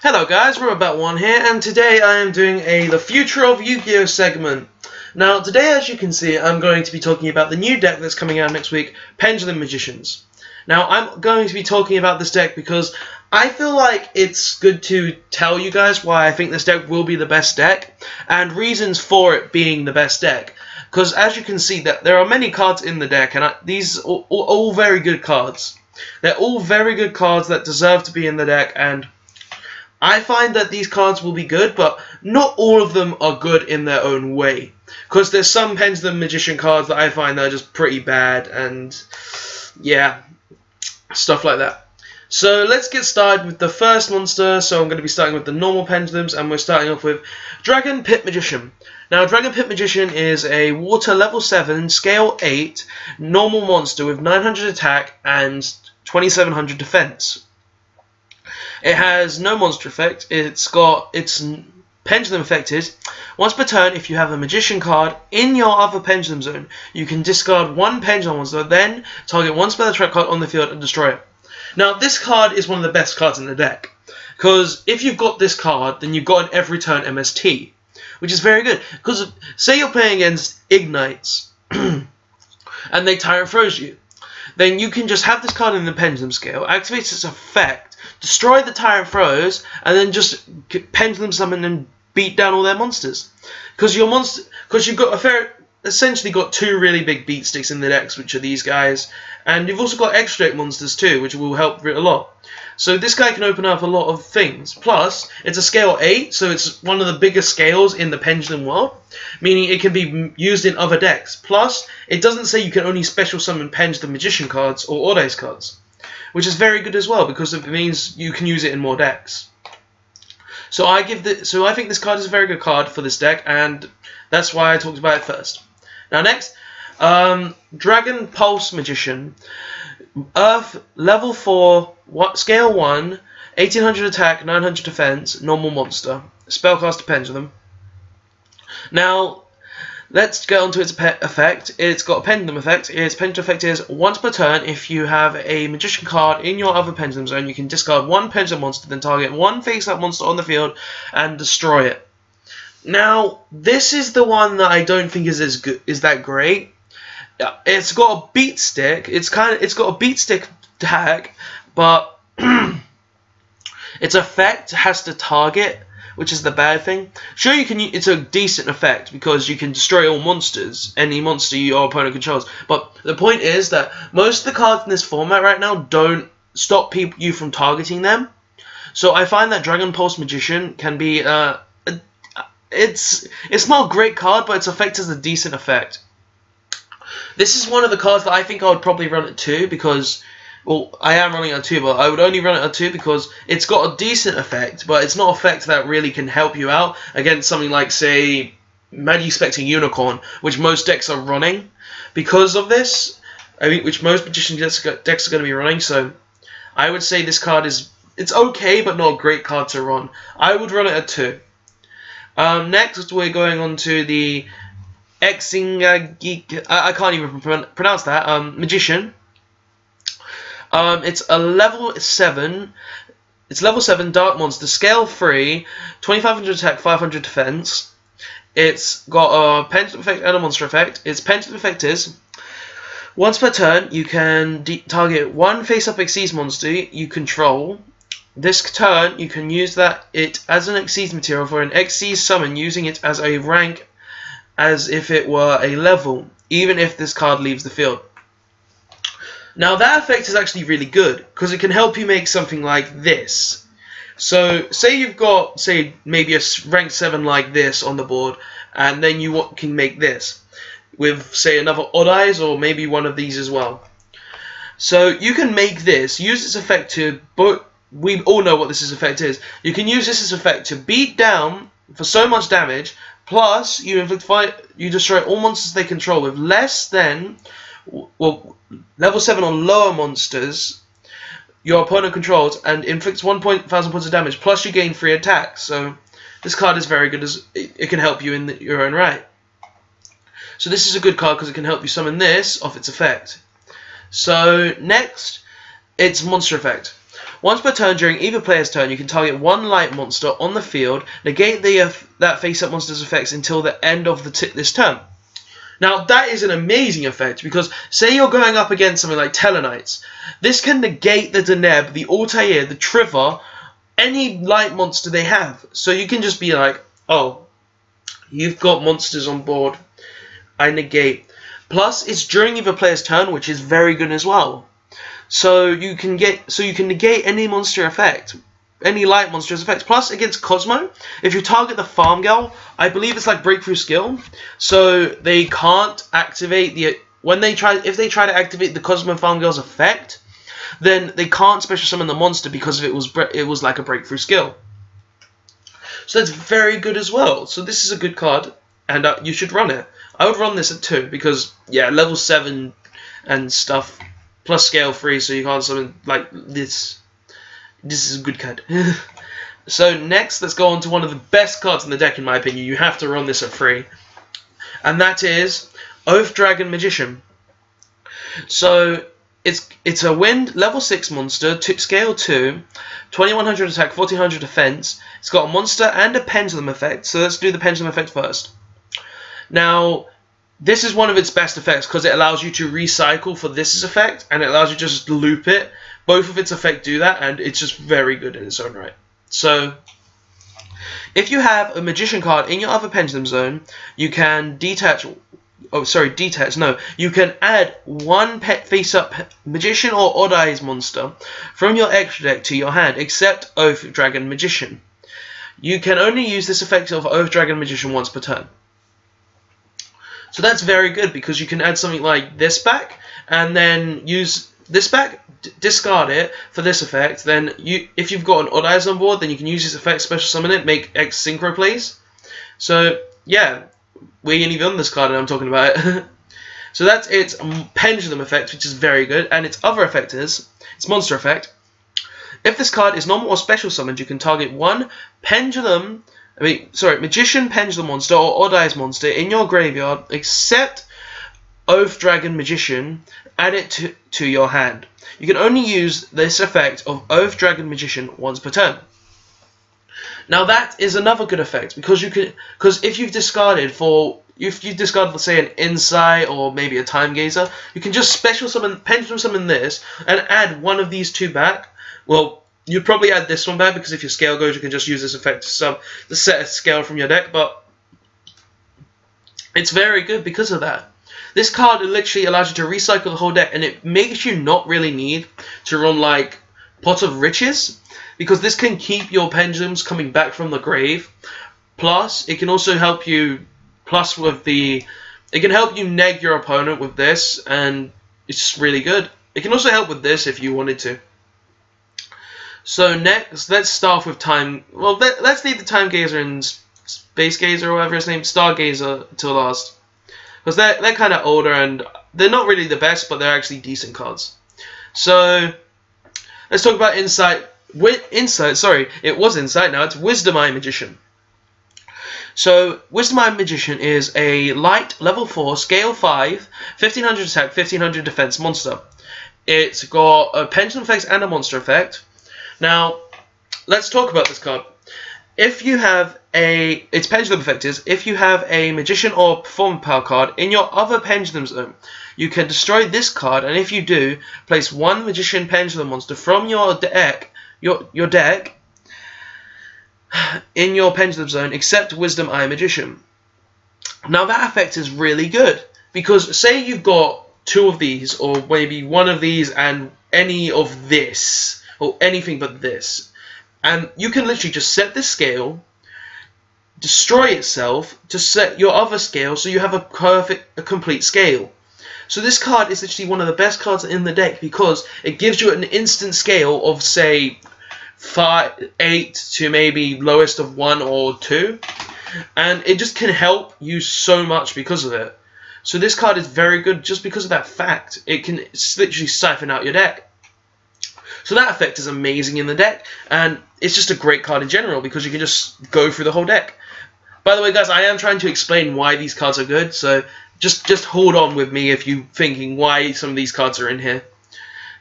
Hello guys, Crobat here, and today I am doing the Future of Yu-Gi-Oh segment. Now today, as you can see, I'm going to be talking about the new deck that's coming out next week, Pendulum Magicians. Now I'm going to be talking about this deck because I feel like it's good to tell you guys why I think this deck will be the best deck, and reasons for it being the best deck. Because as you can see, that there are many cards in the deck, and these are all very good cards. They're all very good cards that deserve to be in the deck, and I find that these cards will be good, but not all of them are good in their own way. Because there's some Pendulum Magician cards that I find that are just pretty bad, and yeah, stuff like that. So let's get started with the first monster. So I'm going to be starting with the normal Pendulums, and we're starting off with Dragon Pit Magician. Now, Dragon Pit Magician is a water level 7, scale 8, normal monster with 900 attack and 2700 defense. It has no monster effect. It's got its pendulum effect is, once per turn, if you have a magician card in your other pendulum zone, you can discard one pendulum monster, then target one spell trap card on the field and destroy it. Now, this card is one of the best cards in the deck, because if you've got this card, then you've got an every turn MST, which is very good. Because say you're playing against Ignites, and they Tyrant Throws you, then you can just have this card in the pendulum scale, activate its effect, destroy the Tyrant Throws, and then just pendulum summon and beat down all their monsters. Because you've got essentially got two really big beat sticks in the decks, which are these guys, and you've also got extra deck monsters too, which will help a lot. So this guy can open up a lot of things. Plus, it's a scale 8, so it's one of the biggest scales in the pendulum world, meaning it can be used in other decks. Plus, it doesn't say you can only special summon Pendulum Magician cards or Oddeyes cards, which is very good as well, because it means you can use it in more decks. So I think this card is a very good card for this deck, and that's why I talked about it first. Now next, Dragon Pulse Magician, Earth level 4, scale 1, 1800 attack, 900 defense, normal monster, spellcaster pendulum. Now, let's get onto its effect. It's got a pendulum effect. Its pendulum effect is, once per turn, if you have a magician card in your other pendulum zone, you can discard one pendulum monster, then target one face-up monster on the field and destroy it. Now, this is the one that I don't think is that great. It's got a beat stick. It's got a beat stick tag, but its effect has to target, which is the bad thing. Sure, it's a decent effect because you can destroy all monsters, any monster your opponent controls. But the point is that most of the cards in this format right now don't stop you from targeting them. So I find that Dragon Pulse Magician can be it's not a great card, but its effect is a decent effect. This is one of the cards that I think I would probably run at 2 because, well, I am running at 2, but I would only run it at 2 because it's got a decent effect, but it's not an effect that really can help you out against something like, say, Magic Spectre Unicorn, which most decks are running. Because of this, I mean, which most Magician decks are going to be running, so I would say this card it's okay, but not a great card to run. I would run it at 2. Next, we're going on to the I can't even pronounce that, Magician. It's a level 7. It's level 7 Dark Monster, scale 3, 2500 attack, 500 defense. It's got a pendulum effect and a monster effect. Its pendulum effect is, once per turn, you can target one face-up Xyz monster you control. This turn, you can use it as an Xyz material for an Xyz summon, using it as a rank as if it were a level, even if this card leaves the field. Now that effect is actually really good, because it can help you make something like this. So, say you've got, say, maybe a rank 7 like this on the board, and then you can make this, with, say, another Oddeyes, or maybe one of these as well. So, you can make this, use its effect to, we all know what this effect is, you can use this as effect to beat down for so much damage, plus you destroy all monsters they control with less than, well, level 7 or lower monsters your opponent controls, and inflicts 1,000 points of damage, plus you gain 3 attacks. So this card is very good as it can help you in your own right. So this is a good card because it can help you summon this off its effect. So next, it's monster effect. Once per turn during either player's turn, you can target one light monster on the field, negate that face-up monster's effects until the end of this turn. Now that is an amazing effect because say you're going up against something like Tellarknights, this can negate the Deneb, the Altair, the Trivor, any light monster they have. So you can just be like, oh, you've got monsters on board, I negate. Plus it's during either player's turn, which is very good as well. So you can negate any monster effect, any light monster's effects. Plus against Cosmo, if you target the farm girl, I believe it's like breakthrough skill, so they can't activate if they try to activate the Cosmo farm girl's effect, then they can't special summon the monster because it was like a breakthrough skill. So that's very good as well. So this is a good card, and you should run it. I would run this at 2 because yeah, level 7 and stuff. Plus scale 3, so you can't summon like this. This is a good card. So next, let's go on to one of the best cards in the deck, in my opinion. You have to run this at 3, and that is Oath Dragon Magician. So it's a wind level 6 monster, scale 2, 2100 attack, 1400 defense. It's got a monster and a pendulum effect. So let's do the pendulum effect first. Now, this is one of its best effects because it allows you to recycle for this effect, and it allows you to just loop it. Both of its effects do that, and it's just very good in its own right. So, if you have a Magician card in your other Pendulum Zone, you can you can add one face-up Magician or Oddeyes monster from your extra deck to your hand, except Oath Dragon Magician. You can only use this effect of Oath Dragon Magician once per turn. So that's very good because you can add something like this back and then use this back, discard it for this effect. Then if you've got an Oddeyes on board, then you can use this effect, special summon it, make X synchro plays. So yeah, we ain't even on this card and I'm talking about it. So that's its pendulum effect, which is very good, and its other effect is its monster effect. If this card is normal or special summoned, you can target one Magician Pendulum monster or Oddeyes monster in your graveyard, except Oath Dragon Magician, add it to your hand. You can only use this effect of Oath Dragon Magician once per turn. Now that is another good effect because if you've discarded let's say an Insight or maybe a Timegazer, you can just special summon, pendulum summon this and add one of these two back. Well, you'd probably add this one back because if your scale goes, you can just use this effect to set a scale from your deck, but it's very good because of that. This card literally allows you to recycle the whole deck, and it makes you not really need to run like Pot of Riches, because this can keep your pendulums coming back from the grave. Plus, it can also help you, it can help you neg your opponent with this, and it's just really good. It can also help with this if you wanted to. So next, let's start with let's leave the Timegazer and Space Gazer or whatever his name, Stargazer, till last. Because they're kind of older and they're not really the best, but they're actually decent cards. So let's talk about Insight. It was Insight, now it's Wisdom Eye Magician. So Wisdom Eye Magician is a light, level 4, scale 5, 1500 attack, 1500 defense monster. It's got a pendulum effect and a monster effect. Now, let's talk about this card. If you have its pendulum effect is, if you have a Magician or Performance Power card in your other Pendulum Zone, you can destroy this card, and if you do, place one Magician Pendulum monster from your deck, your deck, in your Pendulum Zone, except Wisdom Eye Magician. Now that effect is really good, because say you've got 2 of these, or maybe 1 of these and any of this, or anything but this, and you can literally just set this scale, destroy itself to set your other scale, so you have a complete scale. So this card is literally one of the best cards in the deck because it gives you an instant scale of say 8 to maybe lowest of 1 or 2, and it just can help you so much because of it. So this card is very good just because of that fact. It can literally siphon out your deck. So that effect is amazing in the deck, and it's just a great card in general because you can just go through the whole deck. By the way, guys, I am trying to explain why these cards are good, so just hold on with me if you're thinking why some of these cards are in here.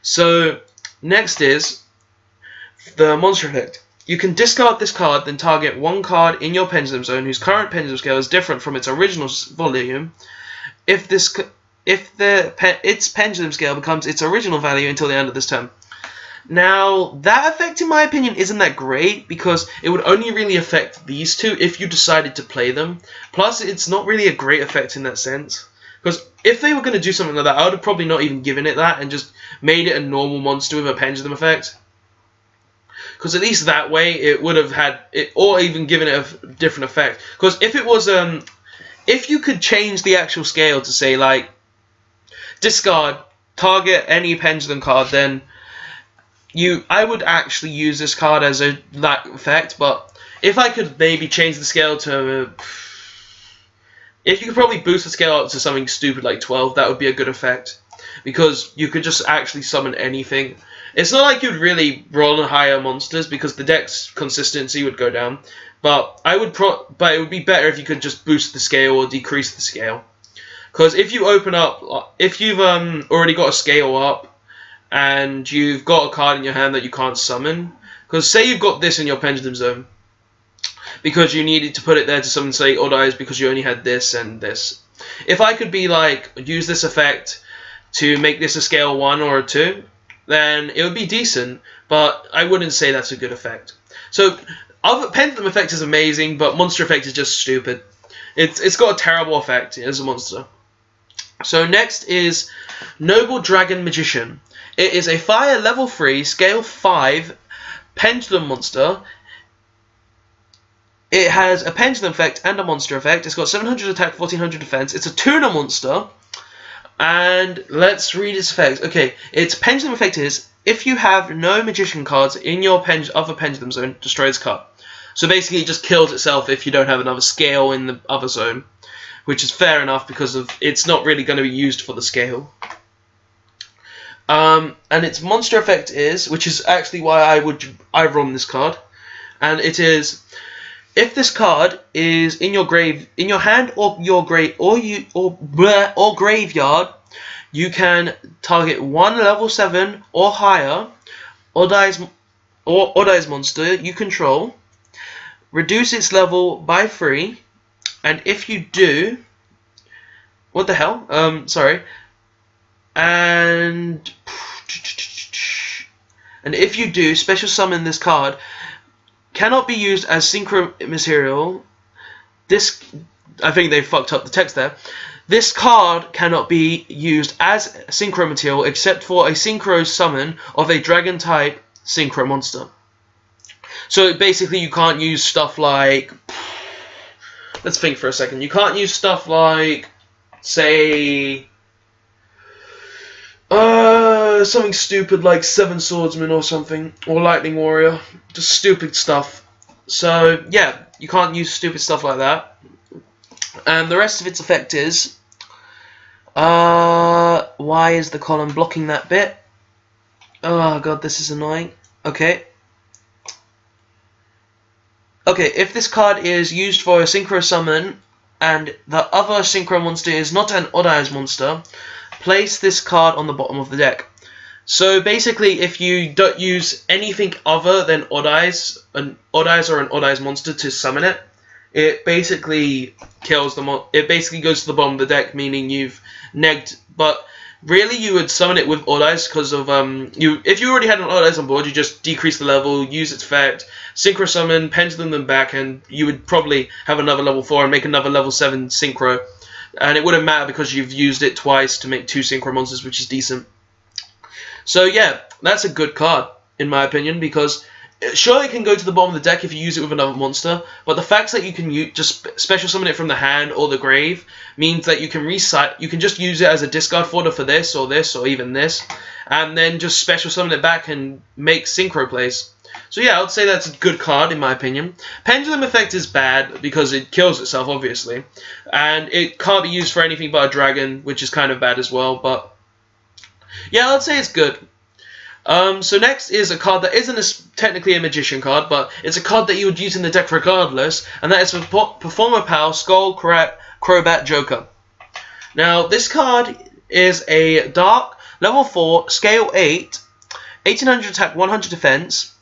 So, next is the monster effect. You can discard this card, then target one card in your Pendulum Zone whose current Pendulum scale is different from its original volume. If its Pendulum scale becomes its original value until the end of this turn. Now, that effect, in my opinion, isn't that great because it would only really affect these two if you decided to play them. Plus, it's not really a great effect in that sense. Because if they were going to do something like that, I would have probably not even given it that and just made it a normal monster with a pendulum effect. Because at least that way it would have had it, or even given it a different effect. Because if it was, if you could change the actual scale to say like discard, target any pendulum card, then I would actually use this card as that effect. But if I could maybe change the scale to, if you could probably boost the scale up to something stupid like 12, that would be a good effect. Because you could just actually summon anything. It's not like you'd really roll on higher monsters because the deck's consistency would go down. But but it would be better if you could just boost the scale or decrease the scale. Because if you open up, if you've already got a scale up and you've got a card in your hand that you can't summon, because say you've got this in your Pendulum Zone, because you needed to put it there to summon, say, Oddeyes because you only had this and this. If I could be like, use this effect to make this a scale 1 or a 2, then it would be decent, but I wouldn't say that's a good effect. So, Pendulum effect is amazing, but monster effect is just stupid. It's got a terrible effect as a monster. So next is Noble Dragon Magician. It is a fire level 3, scale 5 pendulum monster. It has a pendulum effect and a monster effect. It's got 700 attack, 1400 defense. It's a tuner monster. And let's read its effects. Okay, its pendulum effect is, if you have no magician cards in your other pendulum zone, destroy this card. So basically it just kills itself if you don't have another scale in the other zone. Which is fair enough because it's not really going to be used for the scale. And its monster effect is, which is actually why I run this card. And it is, if this card is in your hand or your graveyard, you can target one level 7 or higher Oddeyes monster you control, reduce its level by 3, and if you do, what the hell? Sorry. And if you do, special summon this card. Cannot be used as synchro material. This, I think they fucked up the text there. This card cannot be used as synchro material except for a synchro summon of a dragon type synchro monster. So basically you can't use stuff like, let's think for a second. You can't use stuff like, say, something stupid like Seven Swordsman or something, or Lightning Warrior. Just stupid stuff. So, yeah, you can't use stupid stuff like that. And the rest of its effect is, why is the column blocking that bit? Oh god, this is annoying. Okay. Okay, if this card is used for a synchro summon, and the other synchro monster is not an Oddeyes monster, place this card on the bottom of the deck. So basically, if you don't use anything other than Oddeyes or an Oddeyes monster to summon it, it basically kills the it basically goes to the bottom of the deck, meaning you've negged. But really, you would summon it with Oddeyes because of if you already had an Oddeyes on board, you just decrease the level, use its effect, synchro summon, pendulum them back, and you would probably have another level 4 and make another level 7 synchro. And it wouldn't matter because you've used it twice to make 2 synchro monsters, which is decent. So yeah, that's a good card, in my opinion, because sure it can go to the bottom of the deck if you use it with another monster, but the fact that you can just special summon it from the hand or the grave means that you can just use it as a discard fodder for this, or even this, and then just special summon it back and make synchro plays. So yeah, I would say that's a good card in my opinion. Pendulum effect is bad because it kills itself, obviously, and it can't be used for anything but a dragon, which is kind of bad as well, but yeah, I'd say it's good. So next is a card that isn't technically a Magician card, but it's a card that you would use in the deck regardless, and that is for Performer Power Skull Crobat Joker. Now, this card is a Dark, level 4, scale 8, 1800 attack, 100 defense.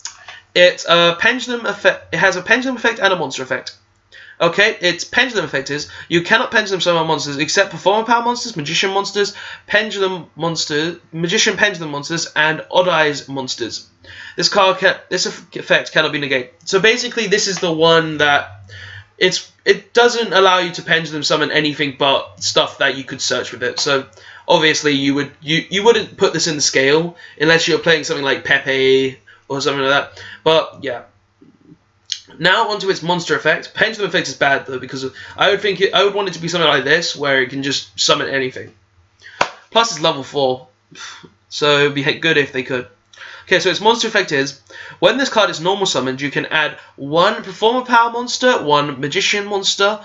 It's a pendulum effect. It has a pendulum effect and a monster effect. Okay, its pendulum effect is you cannot pendulum summon monsters except Performer Power monsters, Magician monsters, Magician pendulum monsters, and Oddeyes monsters. This effect cannot be negated. So basically, this is the one that it doesn't allow you to pendulum summon anything but stuff that you could search with it. So obviously, you wouldn't put this in the scale unless you're playing something like Pepe or something like that. But yeah. Now onto its monster effect. Pendulum effect is bad though, because I would want it to be something like this, where it can just summon anything. Plus it's level 4, so it'd be good if they could. Okay, so its monster effect is, when this card is normal summoned, you can add 1 Performer Power monster, 1 Magician monster,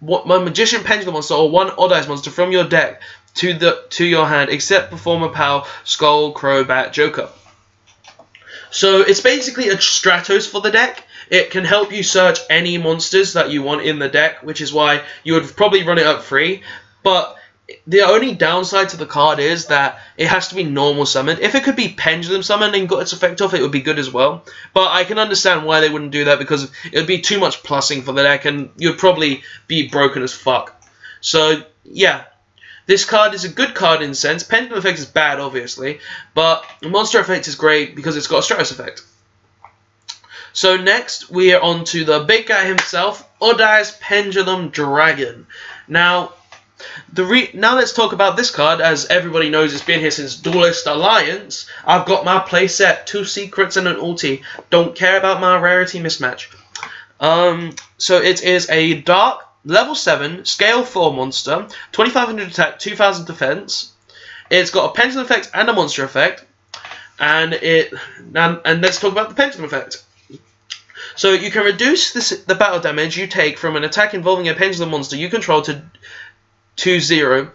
1 Magician Pendulum monster, or 1 Oddeyes monster from your deck to your hand, except Performer Power Skull Crobat Joker. So it's basically a Stratos for the deck. It can help you search any monsters that you want in the deck, which is why you would probably run it up free. But the only downside to the card is that it has to be normal summoned. If it could be pendulum summoned and got its effect off, it would be good as well. But I can understand why they wouldn't do that, because it would be too much plussing for the deck and you'd probably be broken as fuck. So yeah. This card is a good card in a sense. Pendulum effect is bad, obviously, but monster effect is great because it's got a Stratos effect. So next, we are on to the big guy himself, Oddeyes Pendulum Dragon. Now let's talk about this card. As everybody knows, it's been here since Duelist Alliance. I've got my playset, 2 secrets and an ulti. Don't care about my rarity mismatch. So it is a Dark, level 7, scale 4 monster, 2500 attack, 2000 defense. It's got a pendulum effect and a monster effect. And let's talk about the pendulum effect. So you can reduce the battle damage you take from an attack involving a pendulum monster you control to 0.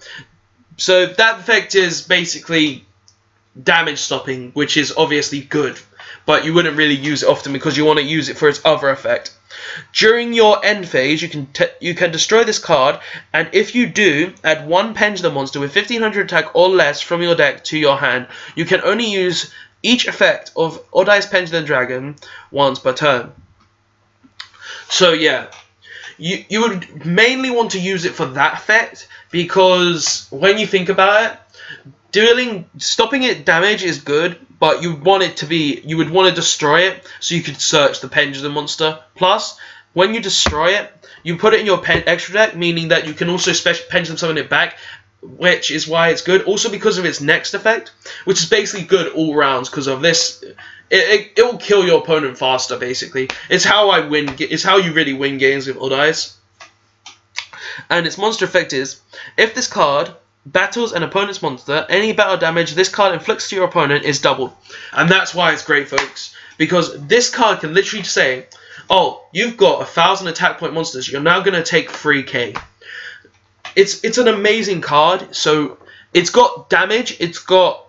So that effect is basically damage stopping, which is obviously good. But you wouldn't really use it often because you want to use it for its other effect. During your end phase, you can destroy this card, and if you do, add 1 pendulum monster with 1500 attack or less from your deck to your hand. You can only use each effect of Oddeyes Pendulum Dragon once per turn. So yeah, you would mainly want to use it for that effect, because when you think about it, stopping it damage is good, but you would want to destroy it so you could search the pendulum monster. Plus, when you destroy it, you put it in your extra deck, meaning that you can also pendulum summon it back, which is why it's good. Also because of its next effect, which is basically good all rounds because of this. It will kill your opponent faster, basically. It's how I win. It's how you really win games with Oddeyes. And its monster effect is, if this card battles an opponent's monster, any battle damage this card inflicts to your opponent is doubled. And that's why it's great, folks. Because this card can literally say, oh, you've got 1000 attack point monsters, you're now going to take 3k. It's an amazing card. So it's got damage, it's got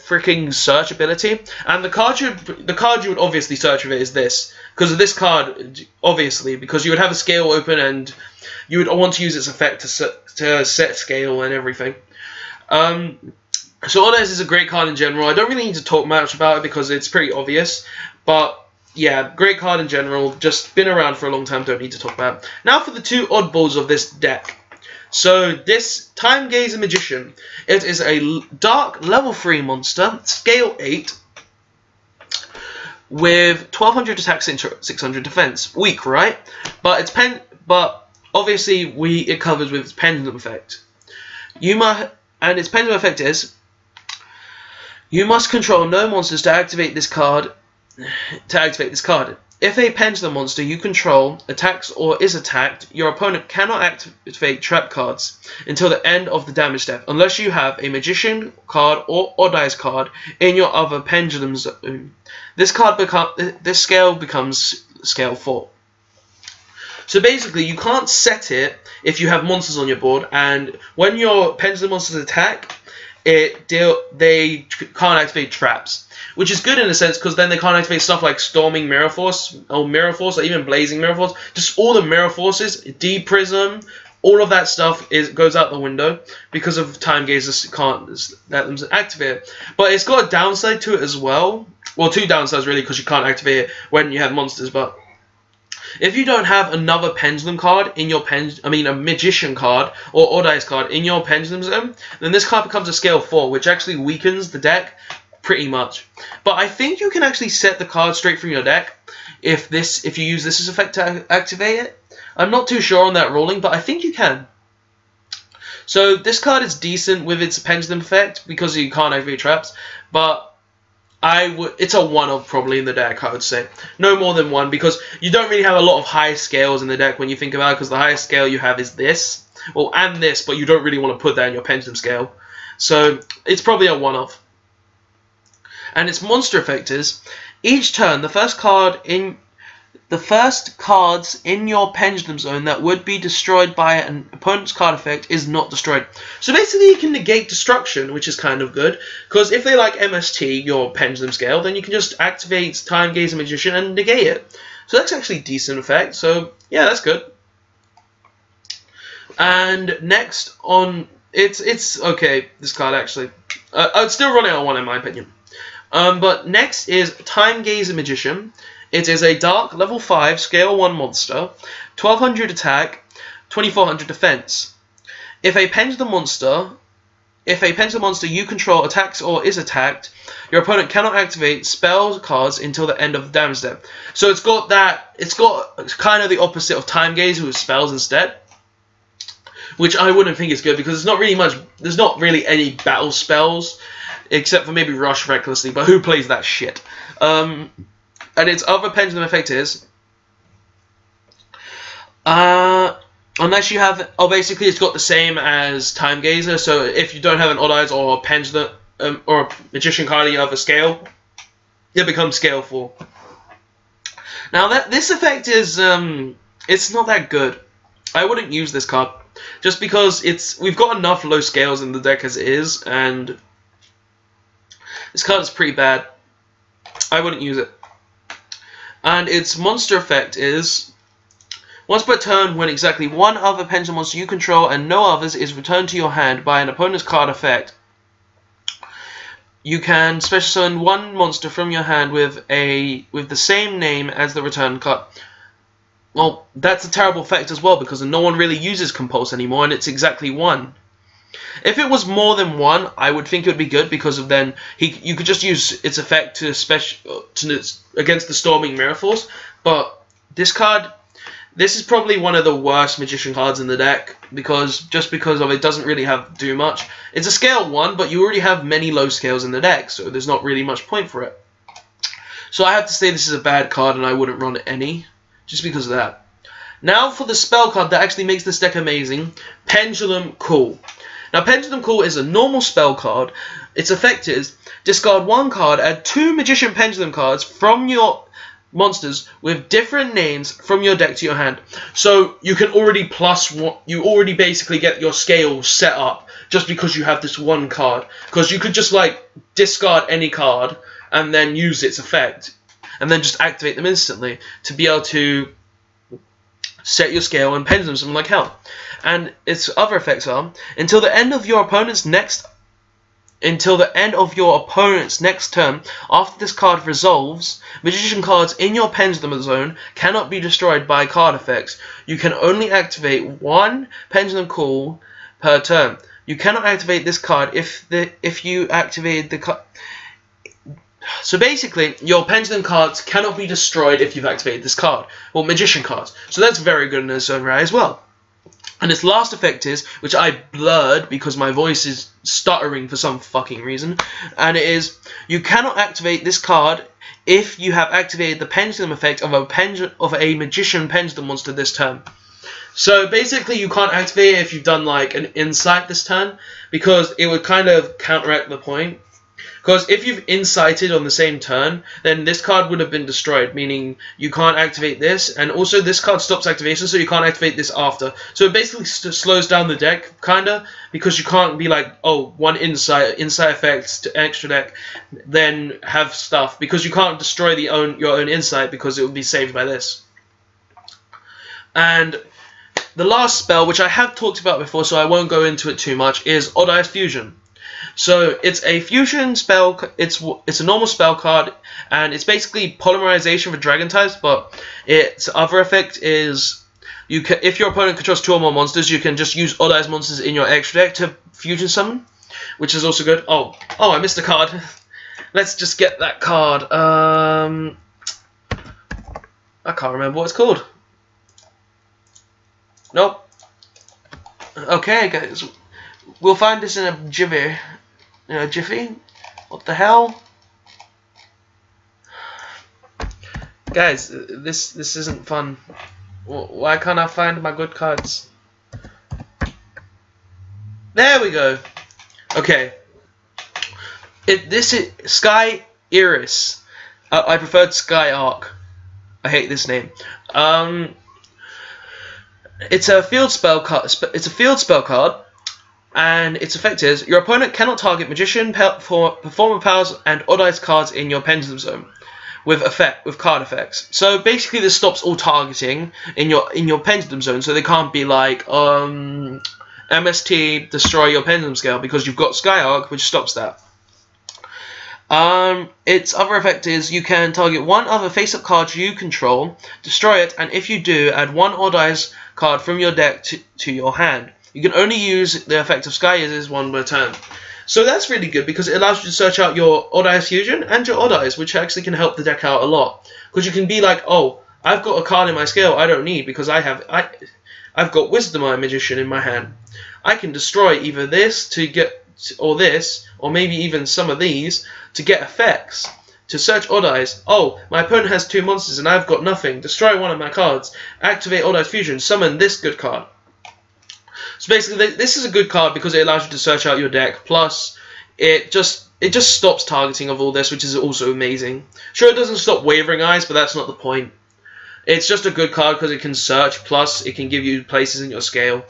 freaking search ability, and the card you would obviously search with it is this, because of this card, obviously, because you would have a scale open and you would want to use its effect to set scale and everything. So Oddeyes is a great card in general. I don't really need to talk much about it because it's pretty obvious, but yeah, great card in general, just been around for a long time, don't need to talk about it. Now for the 2 oddballs of this deck. So this Timegazer Magician, it is a Dark level 3 monster, scale 8, with 1200 attack, 600 defense. Weak, right? But obviously it covers with its pendulum effect. And its pendulum effect is, you must control no monsters to activate this card. If a pendulum monster you control attacks or is attacked, your opponent cannot activate trap cards until the end of the damage step, unless you have a Magician card or Oddeyes card in your other pendulum zone. This scale becomes scale 4. So basically, you can't set it if you have monsters on your board, and when your pendulum monsters attack, they can't activate traps, which is good in a sense because then they can't activate stuff like Storming Mirror Force or Mirror Force or even Blazing Mirror Force. Just all the Mirror Forces, D-Prism, all of that stuff goes out the window because of Timegazers can't let them activate it. But it's got a downside to it as well. Well, two downsides really, because you can't activate it when you have monsters. But if you don't have another Pendulum card in your a Magician card or Oddeyes card in your Pendulum zone, then this card becomes a scale 4, which actually weakens the deck pretty much. But I think you can actually set the card straight from your deck if you use this as effect to activate it. I'm not too sure on that ruling, but I think you can. So this card is decent with its Pendulum effect because you can't activate traps, but it's a one-of probably in the deck, I would say. No more than one, because you don't really have a lot of high scales in the deck when you think about it, because the highest scale you have is this, well, and this, but you don't really want to put that in your Pendulum scale. So it's probably a one-of. And its monster effect is, each turn, the first cards in your Pendulum zone that would be destroyed by an opponent's card effect is not destroyed. So basically you can negate destruction, which is kind of good, because if they like MST, your Pendulum scale, then you can just activate Timegazer Magician and negate it. So that's actually a decent effect, so yeah, that's good. And next on, it's okay, this card actually. I'd still run it on one in my opinion. But next is Timegazer Magician. It is a dark level 5 scale 1 monster, 1200 attack, 2400 defense. If a pendulum monster you control attacks or is attacked, your opponent cannot activate spell cards until the end of the damage step. So it's got kind of the opposite of Timegazer with spells instead, which I wouldn't think is good because there's not really any battle spells except for maybe Rush Recklessly, but who plays that shit? And its other pendulum effect is, unless you have, basically it's got the same as Timegazer, so if you don't have an Oddeyes or a Pendulum, or a Magician card in your other scale, it becomes scale 4. Now this effect is, it's not that good. I wouldn't use this card, just because we've got enough low scales in the deck as it is, and this card is pretty bad. I wouldn't use it. And its monster effect is, once per turn, when exactly one other pendulum monster you control and no others is returned to your hand by an opponent's card effect, you can special summon one monster from your hand with the same name as the return card. Well, that's a terrible effect as well, because no one really uses Compulse anymore, and it's exactly 1. If it was more than 1, I would think it would be good, because of then you could just use its effect to against the Storming Mirror Force. But this is probably one of the worst Magician cards in the deck, because of it doesn't really do much. It's a scale 1, but you already have many low scales in the deck, so there's not really much point for it. So I have to say this is a bad card, and I wouldn't run any, just because of that. Now for the spell card that actually makes this deck amazing, Pendulum Cool. Now, Pendulum Cool is a normal spell card. Its effect is, discard 1 card, add 2 Magician Pendulum cards from your monsters with different names from your deck to your hand. So you can already you already basically get your scale set up just because you have this 1 card. Because you could just like discard any card and then use its effect, and then just activate them instantly to be able to set your scale and pendulum something like hell. And its other effects are, until the end of your opponent's next turn, after this card resolves, Magician cards in your Pendulum zone cannot be destroyed by card effects. You can only activate 1 Pendulum Cool per turn. You cannot activate this card if you activated the card. So basically, your Pendulum cards cannot be destroyed if you've activated this card. Well, Magician cards. So that's very good in its own right as well. And its last effect is, which I blurred because my voice is stuttering for some fucking reason, and it is, you cannot activate this card if you have activated the Pendulum effect of a Magician Pendulum monster this turn. So basically you can't activate it if you've done like an Insight this turn, because it would kind of counteract the point. Because if you've incited on the same turn, then this card would have been destroyed, meaning you can't activate this, and also this card stops activation, so you can't activate this after. So it basically slows down the deck, kinda, because you can't be like, oh, one insight effect to extra deck, then have stuff, because you can't destroy your own insight because it will be saved by this. And the last spell, which I have talked about before, so I won't go into it too much, is Oddeyes Fusion. So it's a fusion spell. It's a normal spell card, and it's basically polymerization for dragon types. But its other effect is if your opponent controls 2 or more monsters, you can just use Oddeyes monsters in your extra deck to fusion summon, which is also good. Oh, I missed a card. Let's just get that card. I can't remember what it's called. Nope. Okay, guys. We'll find this in a jiffy. Jiffy? What the hell? Guys, this isn't fun. Why can't I find my good cards? There we go. Okay. This is Sky Iris. I preferred Sky Arc. I hate this name. It's a field spell card. It's a field spell card. And its effect is, your opponent cannot target Magician, Performer Powers, and Oddeyes cards in your Pendulum Zone with card effects. So basically, this stops all targeting in your Pendulum Zone, so they can't be like MST destroy your Pendulum Scale, because you've got Sky Arc, which stops that. Its other effect is, you can target one other face-up card you control, destroy it, and if you do, add one Oddeyes card from your deck to your hand. You can only use the effect of Sky Iris one per turn. So that's really good, because it allows you to search out your Oddeyes Fusion and your Oddeyes, which actually can help the deck out a lot. Because you can be like, oh, I've got a card in my scale I don't need, because I've got Wisdom Eye Magician in my hand. I can destroy either this to get, or this, or maybe even some of these, to get effects. To search Oddeyes, oh, my opponent has 2 monsters and I've got nothing. Destroy one of my cards. Activate Oddeyes Fusion. Summon this good card. So basically, this is a good card because it allows you to search out your deck. Plus, it just stops targeting of all this, which is also amazing. Sure, it doesn't stop Wavering Eyes, but that's not the point. It's just a good card because it can search. Plus, it can give you places in your scale.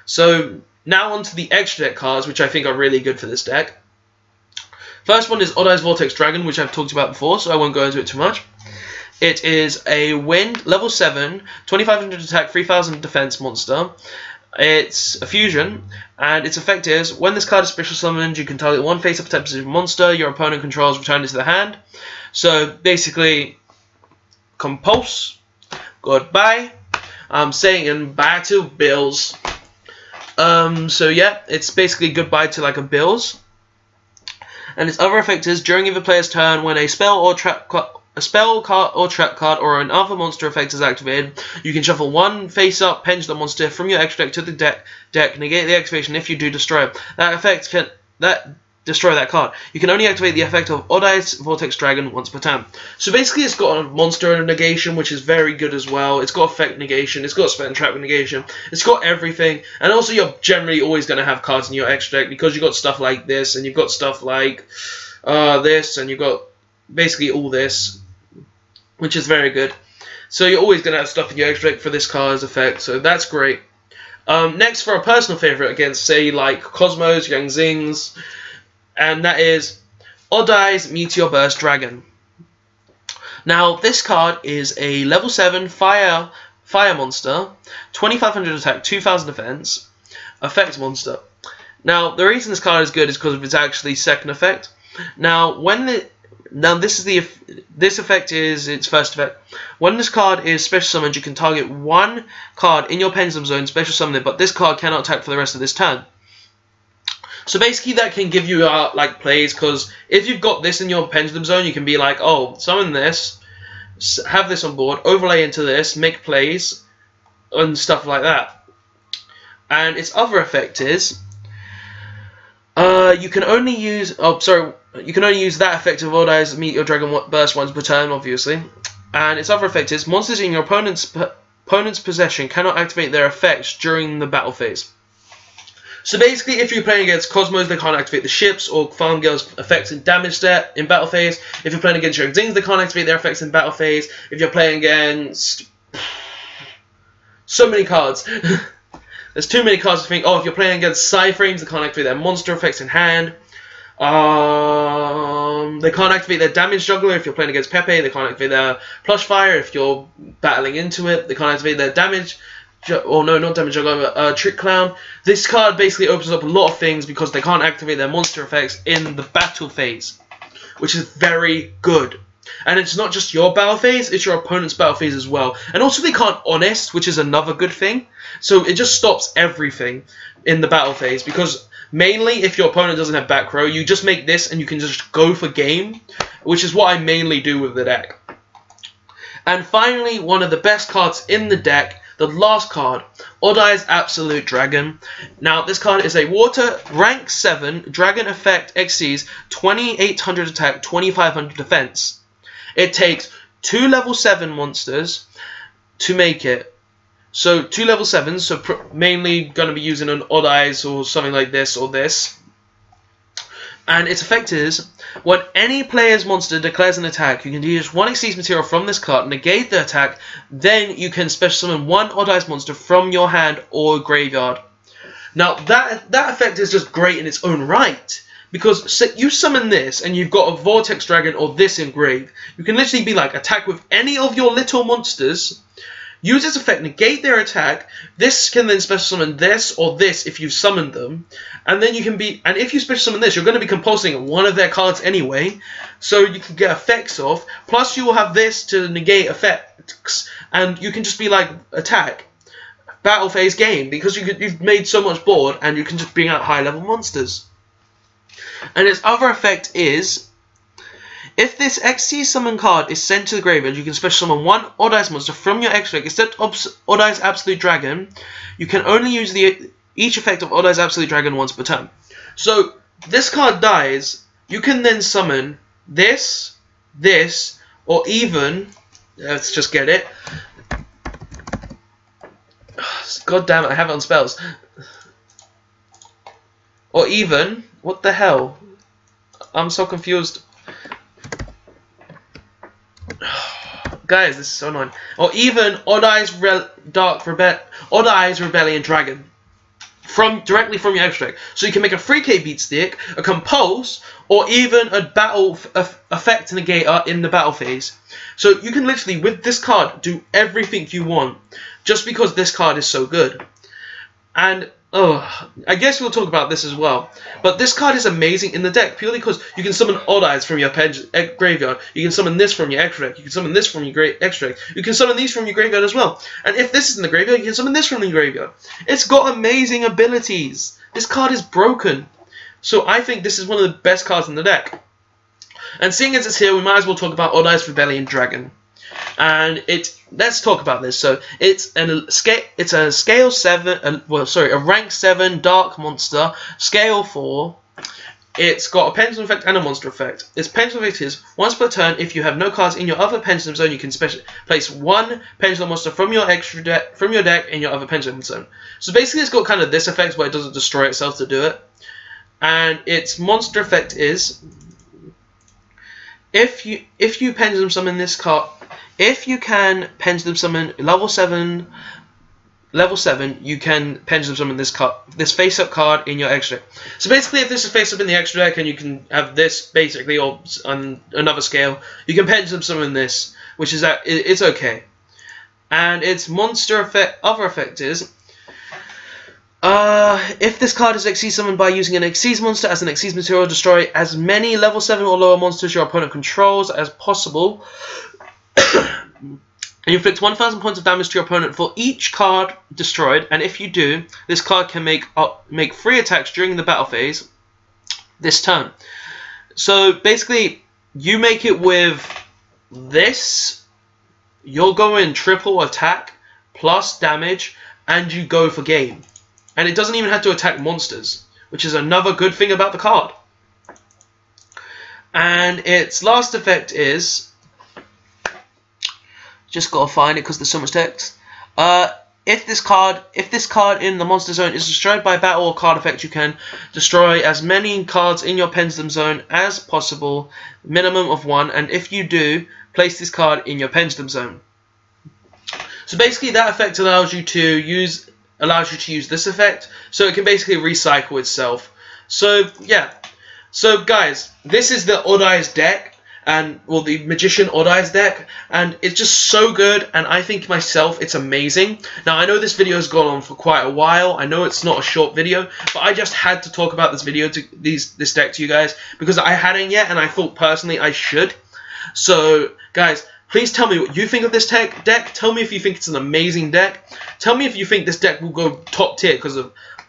So now onto the extra deck cards, which I think are really good for this deck. First one is Oddeyes Vortex Dragon, which I've talked about before, so I won't go into it too much. It is a wind, level 7, 2500 attack, 3000 defense monster. It's a fusion, and its effect is, when this card is special summoned, you can target one face-up attack position monster your opponent controls, return it to the hand. So basically, compulse, goodbye. I'm saying bye to Bills. So yeah, it's basically goodbye to like a Bills. And its other effect is, during either player's turn, when a spell or trap card or another monster effect is activated, you can shuffle one face-up Pendulum monster from your extra deck to the deck, negate the activation. If you do, destroy it. That effect can destroy that card. You can only activate the effect of Oddeyes Vortex Dragon once per turn. So basically, it's got a monster negation, which is very good as well. It's got effect negation. It's got spell and trap negation. It's got everything. And also, you're generally always going to have cards in your extra deck because you've got stuff like this, and you've got stuff like this, and you've got basically all this, which is very good. So you're always going to have stuff in your extra deck for this card's effect, so that's great. Next, for a personal favourite against, say, like Cosmos, Yang Zings, and that is Oddeyes Meteor Burst Dragon. Now, this card is a level 7 fire monster, 2500 attack, 2000 defense, effect monster. Now, the reason this card is good is because of its actually second effect. Now, this effect is its first effect. When this card is special summoned, you can target one card in your Pendulum Zone, special summon it, but this card cannot attack for the rest of this turn. So basically, that can give you like plays, because if you've got this in your Pendulum Zone, you can be like, oh, summon this, have this on board, overlay into this, make plays, and stuff like that. And its other effect is, you can only use that effect of Oddeyes Meteor Dragon Burst once per turn, obviously. And its other effect is, monsters in your opponent's possession cannot activate their effects during the battle phase. So basically, if you're playing against Cosmos, they can't activate the ships or Farm Girl's effects and damage there in battle phase. If you're playing against your Zings, they can't activate their effects in battle phase. If you're playing against so many cards, there's too many cards to think. Oh, if you're playing against Psyframes, they can't activate their monster effects in hand. They can't activate their damage juggler if you're playing against Pepe. They can't activate their plush fire if you're battling into it. They can't activate their damage. Oh no, not damage juggler, trick clown. This card basically opens up a lot of things because they can't activate their monster effects in the battle phase, which is very good. And it's not just your battle phase, it's your opponent's battle phase as well. And also they can't honest, which is another good thing. So it just stops everything in the battle phase, because mainly if your opponent doesn't have back row, you just make this and you can just go for game, which is what I mainly do with the deck. And finally, one of the best cards in the deck, the last card, Oddeyes Absolute Dragon. Now, this card is a water, rank 7, dragon effect exceeds 2800 attack, 2500 defense. It takes 2 level 7 monsters to make it. So 2 level 7s, so mainly going to be using an Oddeyes or something like this or this. And its effect is, when any player's monster declares an attack, you can use 1 Xyz material from this card, negate the attack, then you can special summon 1 Oddeyes monster from your hand or graveyard. Now that effect is just great in its own right, because you summon this and you've got a Vortex Dragon or this engraved, you can literally be like, attack with any of your little monsters, use its effect, negate their attack. This can then special summon this or this if you've summoned them. And then you can be, and if you special summon this, you're going to be compulsing one of their cards anyway. So you can get effects off. Plus you will have this to negate effects. And you can just be like, attack. Battle phase game. Because you've made so much board and you can just bring out high level monsters. And its other effect is, if this Xyz summon card is sent to the graveyard, you can special summon 1 Oddeyes monster from your extra deck. Instead of Oddeyes Absolute Dragon, you can only use each effect of Oddeyes Absolute Dragon once per turn. So, this card dies, you can then summon this, or even, let's just get it. God damn it, I have it on spells. Or even, what the hell? I'm so confused. Guys, this is so annoying. Or even Oddeyes Rebellion Dragon. Directly from your extra deck. So you can make a 3k beat stick, a compulse, or even a battle effect negator in the battle phase. So you can literally, with this card, do everything you want. Just because this card is so good. And I guess we'll talk about this as well. But this card is amazing in the deck purely because you can summon Oddeyes from your graveyard. You can summon this from your extra deck. You can summon this from your extra deck. You can summon these from your graveyard as well. And if this is in the graveyard, you can summon this from the graveyard. It's got amazing abilities. This card is broken. So I think this is one of the best cards in the deck. And seeing as it's here, we might as well talk about Oddeyes Rebellion Dragon. And let's talk about this. So it's a scale 7, a rank 7 dark monster, scale 4. It's got a pendulum effect and a monster effect. Its pendulum effect is, once per turn, if you have no cards in your other pendulum zone, you can place 1 pendulum monster from your deck in your other pendulum zone. So basically it's got kind of this effect where it doesn't destroy itself to do it. And its monster effect is, if you pendulum summon this card, if you can pendulum summon level 7, you can pendulum summon this face-up card in your extra deck. So basically, if this is face-up in the extra deck and you can have this basically, or on another scale, you can pendulum summon this, which is that it's okay. And its monster effect, other effect is, if this card is Xyz summoned by using an Xyz monster as an Xyz material, destroy as many level 7 or lower monsters your opponent controls as possible. You inflict 1,000 points of damage to your opponent for each card destroyed, and if you do, this card can make 3 attacks during the battle phase this turn. So basically, you make it with this, you'll go in triple attack plus damage, and you go for game. And it doesn't even have to attack monsters, which is another good thing about the card. And its last effect is, just gotta find it because there's so much text. if this card in the monster zone is destroyed by battle or card effect, you can destroy as many cards in your Pendulum zone as possible, minimum of 1, and if you do, place this card in your Pendulum zone. So basically that effect allows you to use this effect, so it can basically recycle itself. So yeah. So guys, this is the Oddeyes deck. And well, the Magician Oddeyes deck, and it's just so good, and I think myself it's amazing. Now I know this video has gone on for quite a while, I know it's not a short video, but I just had to talk about this deck to you guys because I hadn't yet, and I thought personally I should. So guys, please tell me what you think of this deck. Tell me if you think it's an amazing deck. Tell me if you think this deck will go top tier, because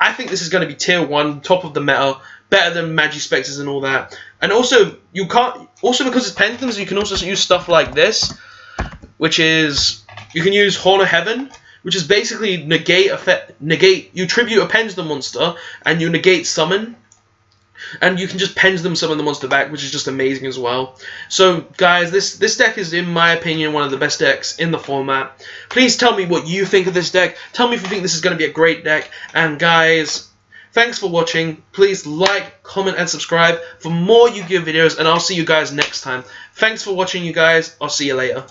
I think this is going to be tier 1, top of the meta. Better than Magispectors and all that. And also, because it's Pendulums, you can also use stuff like this, which is, you can use Horn of Heaven, which is basically you tribute a Pendulum monster, and you negate summon, and you can just Pendulum summon the monster back, which is just amazing as well. So, guys, this deck is, in my opinion, one of the best decks in the format. Please tell me what you think of this deck. Tell me if you think this is going to be a great deck. And, guys, thanks for watching. Please like, comment, and subscribe for more Yu-Gi-Oh videos, and I'll see you guys next time. Thanks for watching, you guys. I'll see you later.